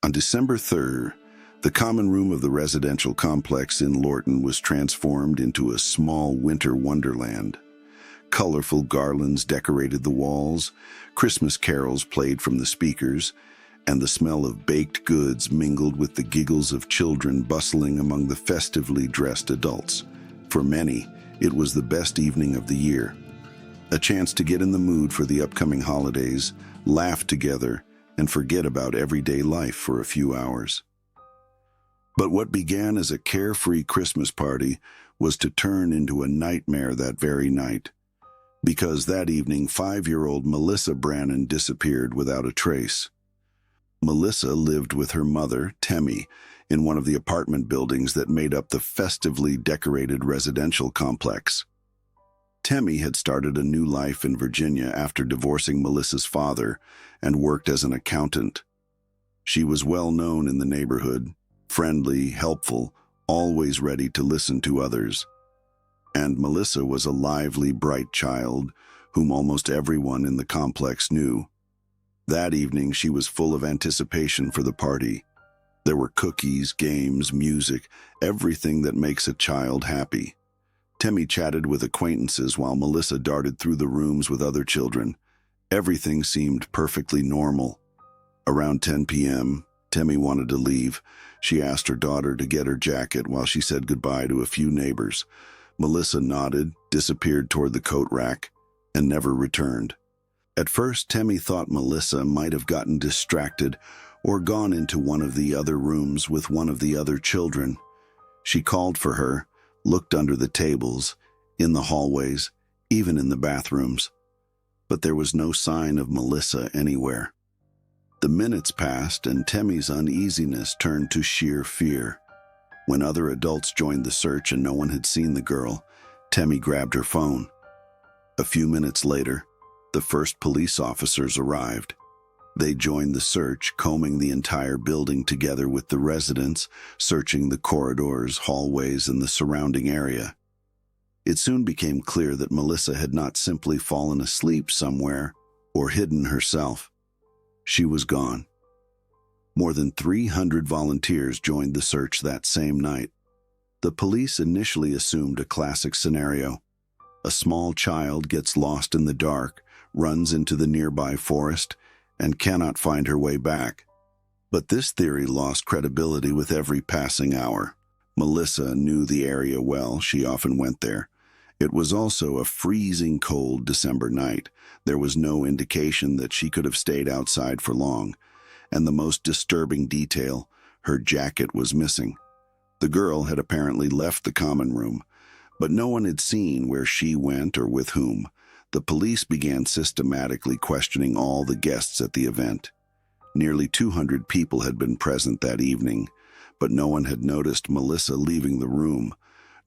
On December 3rd, the common room of the residential complex in Lorton was transformed into a small winter wonderland. Colorful garlands decorated the walls, Christmas carols played from the speakers, and the smell of baked goods mingled with the giggles of children bustling among the festively dressed adults. For many, it was the best evening of the year. A chance to get in the mood for the upcoming holidays, laugh together, and forget about everyday life for a few hours. But what began as a carefree Christmas party was to turn into a nightmare that very night. Because that evening, 5-year-old Melissa Brannon disappeared without a trace. Melissa lived with her mother, Temmie, in one of the apartment buildings that made up the festively decorated residential complex. Temmie had started a new life in Virginia after divorcing Melissa's father and worked as an accountant. She was well known in the neighborhood, friendly, helpful, always ready to listen to others. And Melissa was a lively, bright child whom almost everyone in the complex knew. That evening, she was full of anticipation for the party. There were cookies, games, music, everything that makes a child happy. Temmie chatted with acquaintances while Melissa darted through the rooms with other children. Everything seemed perfectly normal. Around 10 p.m., Temmie wanted to leave. She asked her daughter to get her jacket while she said goodbye to a few neighbors. Melissa nodded, disappeared toward the coat rack, and never returned. At first, Temmie thought Melissa might have gotten distracted or gone into one of the other rooms with one of the other children. She called for her, looked under the tables, in the hallways, even in the bathrooms. But there was no sign of Melissa anywhere. The minutes passed, and Temmie's uneasiness turned to sheer fear. When other adults joined the search and no one had seen the girl, Temmie grabbed her phone. A few minutes later, the first police officers arrived. They joined the search, combing the entire building together with the residents, searching the corridors, hallways, and the surrounding area. It soon became clear that Melissa had not simply fallen asleep somewhere or hidden herself. She was gone. More than 300 volunteers joined the search that same night. The police initially assumed a classic scenario. A small child gets lost in the dark, runs into the nearby forest, and cannot find her way back. But this theory lost credibility with every passing hour. Melissa knew the area well. She often went there. It was also a freezing cold December night. There was no indication that she could have stayed outside for long. And the most disturbing detail, her jacket was missing. The girl had apparently left the common room, but no one had seen where she went or with whom. The police began systematically questioning all the guests at the event. Nearly 200 people had been present that evening, but no one had noticed Melissa leaving the room,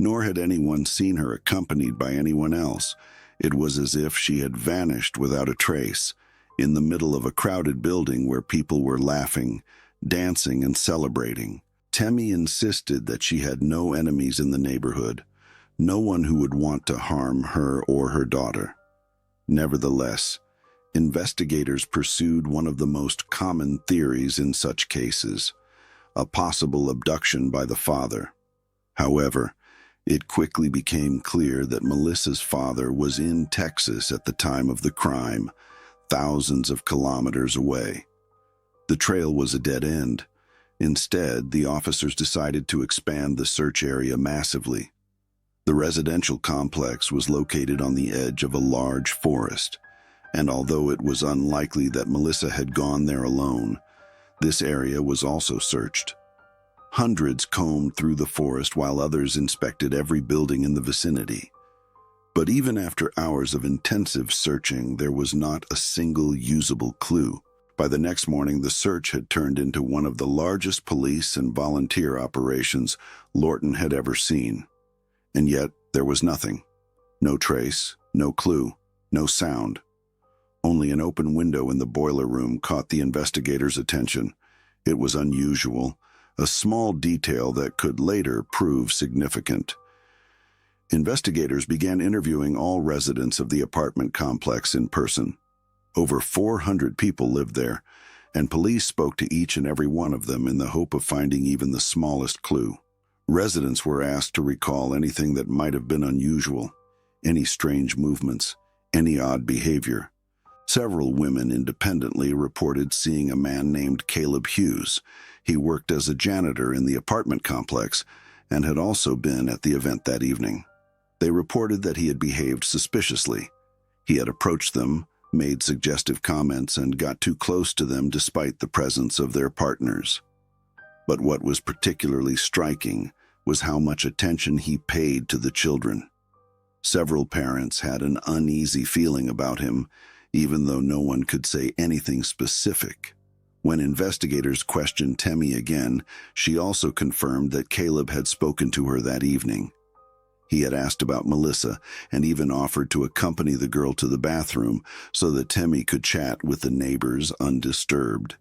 nor had anyone seen her accompanied by anyone else. It was as if she had vanished without a trace, in the middle of a crowded building where people were laughing, dancing, and celebrating. Temmie insisted that she had no enemies in the neighborhood, no one who would want to harm her or her daughter. Nevertheless, investigators pursued one of the most common theories in such cases, a possible abduction by the father. However, it quickly became clear that Melissa's father was in Texas at the time of the crime, thousands of kilometers away. The trail was a dead end. Instead, the officers decided to expand the search area massively. The residential complex was located on the edge of a large forest, and although it was unlikely that Melissa had gone there alone, this area was also searched. Hundreds combed through the forest while others inspected every building in the vicinity. But even after hours of intensive searching, there was not a single usable clue. By the next morning, the search had turned into one of the largest police and volunteer operations Lorton had ever seen. And yet, there was nothing. No trace, no clue, no sound. Only an open window in the boiler room caught the investigators' attention. It was unusual, a small detail that could later prove significant. Investigators began interviewing all residents of the apartment complex in person. Over 400 people lived there, and police spoke to each and every one of them in the hope of finding even the smallest clue. Residents were asked to recall anything that might have been unusual, any strange movements, any odd behavior. Several women independently reported seeing a man named Caleb Hughes. He worked as a janitor in the apartment complex and had also been at the event that evening. They reported that he had behaved suspiciously. He had approached them, made suggestive comments, and got too close to them despite the presence of their partners. But what was particularly striking was how much attention he paid to the children. Several parents had an uneasy feeling about him, even though no one could say anything specific. When investigators questioned Temmie again, she also confirmed that Caleb had spoken to her that evening. He had asked about Melissa and even offered to accompany the girl to the bathroom so that Temmie could chat with the neighbors undisturbed.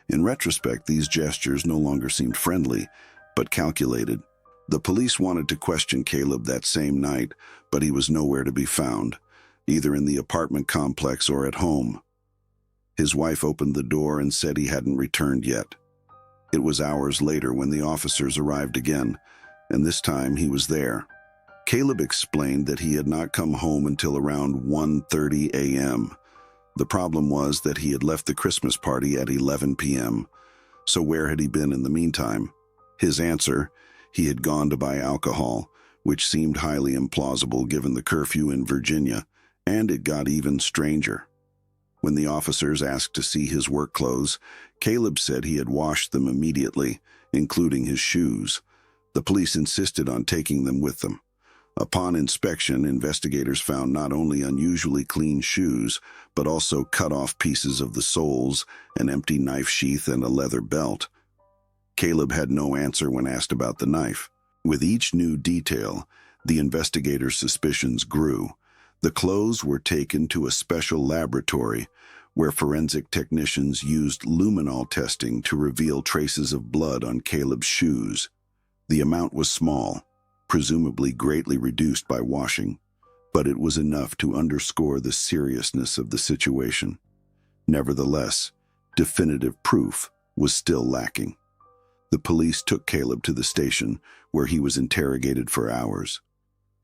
In retrospect, these gestures no longer seemed friendly, but calculated. The police wanted to question Caleb that same night, but he was nowhere to be found, either in the apartment complex or at home. His wife opened the door and said he hadn't returned yet. It was hours later when the officers arrived again, and this time he was there. Caleb explained that he had not come home until around 1:30 a.m. The problem was that he had left the Christmas party at 11 p.m. So where had he been in the meantime? His answer: he had gone to buy alcohol, which seemed highly implausible given the curfew in Virginia, and it got even stranger. When the officers asked to see his work clothes, Caleb said he had washed them immediately, including his shoes. The police insisted on taking them with them. Upon inspection, investigators found not only unusually clean shoes, but also cut-off pieces of the soles, an empty knife sheath, and a leather belt. Caleb had no answer when asked about the knife. With each new detail, the investigators' suspicions grew. The clothes were taken to a special laboratory where forensic technicians used luminol testing to reveal traces of blood on Caleb's shoes. The amount was small, presumably greatly reduced by washing, but it was enough to underscore the seriousness of the situation. Nevertheless, definitive proof was still lacking. The police took Caleb to the station, where he was interrogated for hours.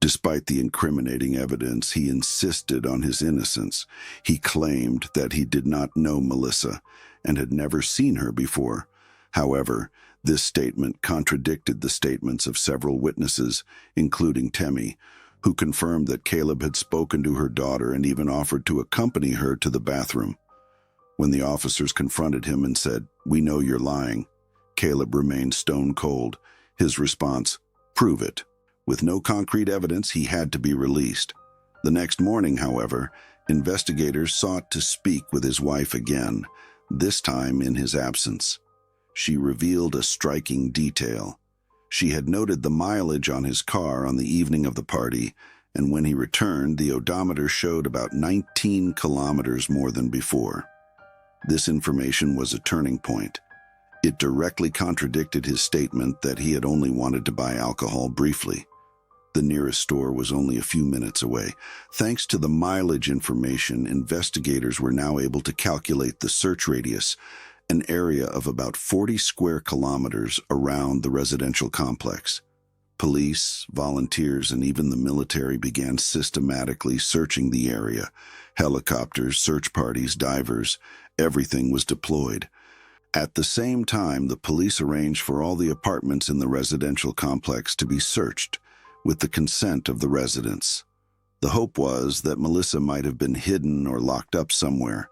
Despite the incriminating evidence, he insisted on his innocence. He claimed that he did not know Melissa and had never seen her before. However, this statement contradicted the statements of several witnesses, including Temmie, who confirmed that Caleb had spoken to her daughter and even offered to accompany her to the bathroom. When the officers confronted him and said, "We know you're lying," Caleb remained stone cold. His response: "Prove it." With no concrete evidence, he had to be released. The next morning, however, investigators sought to speak with his wife again, this time in his absence. She revealed a striking detail. She had noted the mileage on his car on the evening of the party, and when he returned, the odometer showed about 19 kilometers more than before. This information was a turning point. It directly contradicted his statement that he had only wanted to buy alcohol briefly. The nearest store was only a few minutes away. Thanks to the mileage information, investigators were now able to calculate the search radius, an area of about 40 square kilometers around the residential complex. Police, volunteers, and even the military began systematically searching the area. Helicopters, search parties, divers, everything was deployed. At the same time, the police arranged for all the apartments in the residential complex to be searched, with the consent of the residents. The hope was that Melissa might have been hidden or locked up somewhere,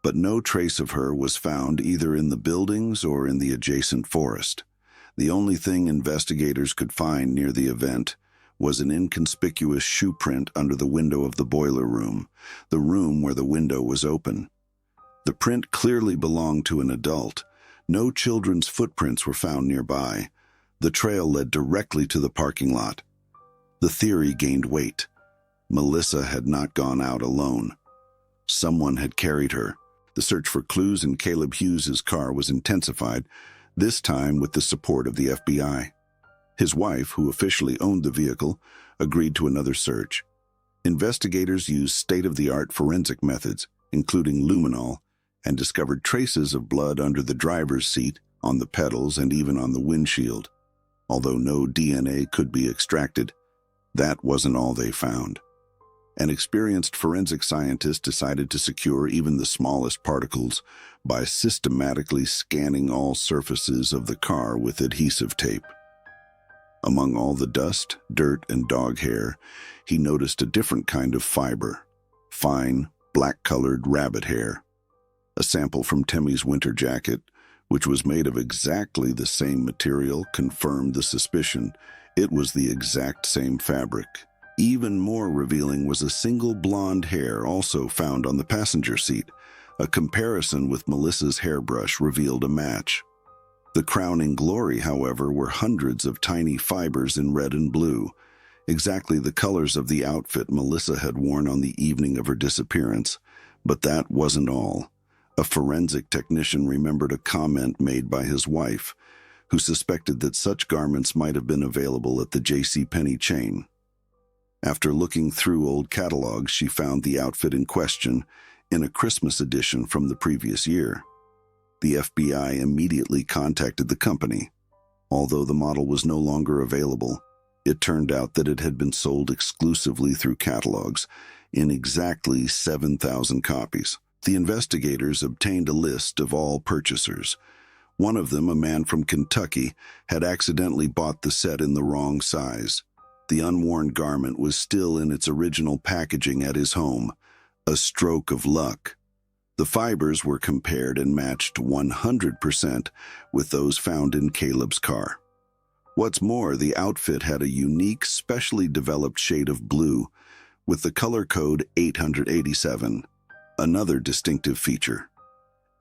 but no trace of her was found either in the buildings or in the adjacent forest. The only thing investigators could find near the event was an inconspicuous shoe print under the window of the boiler room, the room where the window was open. The print clearly belonged to an adult. No children's footprints were found nearby. The trail led directly to the parking lot. The theory gained weight. Melissa had not gone out alone. Someone had carried her. The search for clues in Caleb Hughes's car was intensified, this time with the support of the FBI. His wife, who officially owned the vehicle, agreed to another search. Investigators used state-of-the-art forensic methods, including luminol, and discovered traces of blood under the driver's seat, on the pedals, and even on the windshield. Although no DNA could be extracted, that wasn't all they found. An experienced forensic scientist decided to secure even the smallest particles by systematically scanning all surfaces of the car with adhesive tape. Among all the dust, dirt, and dog hair, he noticed a different kind of fiber: fine, black-colored rabbit hair. A sample from Temmie's winter jacket, which was made of exactly the same material, confirmed the suspicion. It was the exact same fabric. Even more revealing was a single blonde hair also found on the passenger seat. A comparison with Melissa's hairbrush revealed a match. The crowning glory, however, were hundreds of tiny fibers in red and blue, exactly the colors of the outfit Melissa had worn on the evening of her disappearance. But that wasn't all. A forensic technician remembered a comment made by his wife, who suspected that such garments might have been available at the JCPenney chain. After looking through old catalogs, she found the outfit in question in a Christmas edition from the previous year. The FBI immediately contacted the company. Although the model was no longer available, it turned out that it had been sold exclusively through catalogs in exactly 7,000 copies. The investigators obtained a list of all purchasers. One of them, a man from Kentucky, had accidentally bought the set in the wrong size. The unworn garment was still in its original packaging at his home. A stroke of luck. The fibers were compared and matched 100% with those found in Caleb's car. What's more, the outfit had a unique, specially developed shade of blue with the color code 887. Another distinctive feature.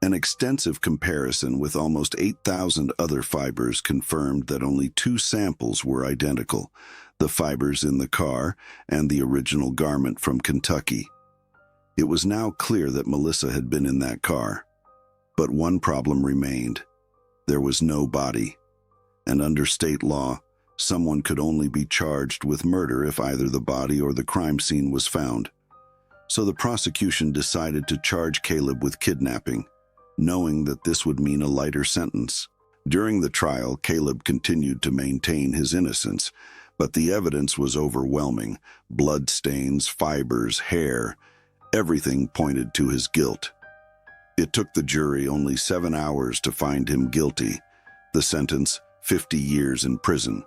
An extensive comparison with almost 8,000 other fibers confirmed that only 2 samples were identical: the fibers in the car and the original garment from Kentucky. It was now clear that Melissa had been in that car. But one problem remained. There was no body. And under state law, someone could only be charged with murder if either the body or the crime scene was found. So the prosecution decided to charge Caleb with kidnapping, knowing that this would mean a lighter sentence. During the trial, Caleb continued to maintain his innocence, but the evidence was overwhelming. Bloodstains, fibers, hair, everything pointed to his guilt. It took the jury only 7 hours to find him guilty. The sentence, 50 years in prison,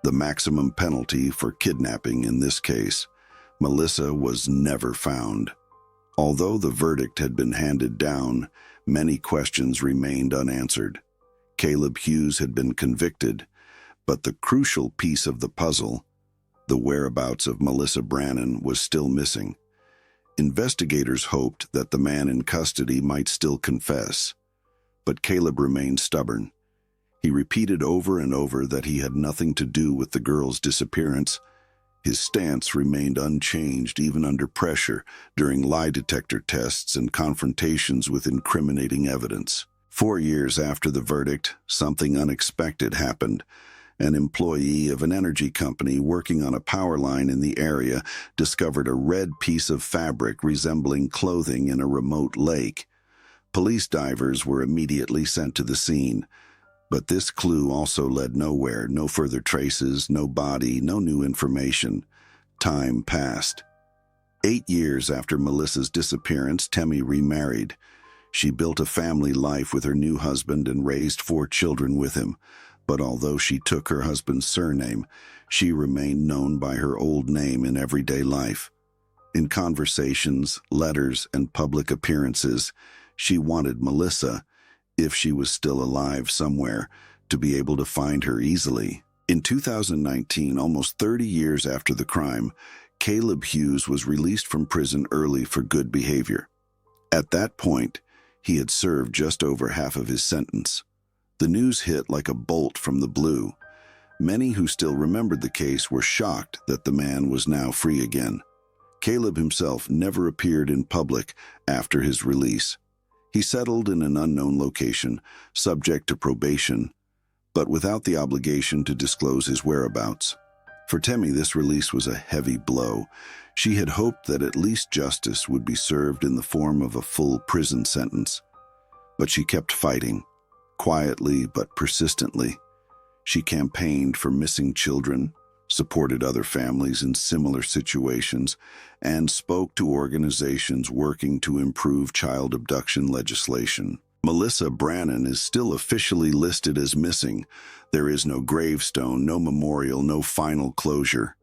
the maximum penalty for kidnapping in this case. Melissa was never found. Although the verdict had been handed down, many questions remained unanswered. Caleb Hughes had been convicted, but the crucial piece of the puzzle, the whereabouts of Melissa Brannon, was still missing. Investigators hoped that the man in custody might still confess, but Caleb remained stubborn. He repeated over and over that he had nothing to do with the girl's disappearance. His stance remained unchanged even under pressure during lie detector tests and confrontations with incriminating evidence. 4 years after the verdict, something unexpected happened. An employee of an energy company working on a power line in the area discovered a red piece of fabric resembling clothing in a remote lake. Police divers were immediately sent to the scene. But this clue also led nowhere: no further traces, no body, no new information. Time passed. 8 years after Melissa's disappearance, Temmie remarried. She built a family life with her new husband and raised 4 children with him. But although she took her husband's surname, she remained known by her old name in everyday life. In conversations, letters, and public appearances, she wanted Melissa, if she was still alive somewhere, to be able to find her easily. In 2019, almost 30 years after the crime, Caleb Hughes was released from prison early for good behavior. At that point, he had served just over half of his sentence. The news hit like a bolt from the blue. Many who still remembered the case were shocked that the man was now free again. Caleb himself never appeared in public after his release. He settled in an unknown location, subject to probation, but without the obligation to disclose his whereabouts. For Temmie, this release was a heavy blow. She had hoped that at least justice would be served in the form of a full prison sentence. But she kept fighting, quietly but persistently. She campaigned for missing children, supported other families in similar situations, and spoke to organizations working to improve child abduction legislation. Melissa Brannon is still officially listed as missing. There is no gravestone, no memorial, no final closure.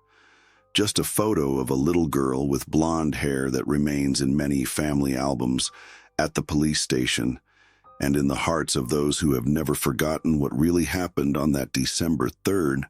Just a photo of a little girl with blonde hair that remains in many family albums, at the police station, and in the hearts of those who have never forgotten what really happened on that December 3rd,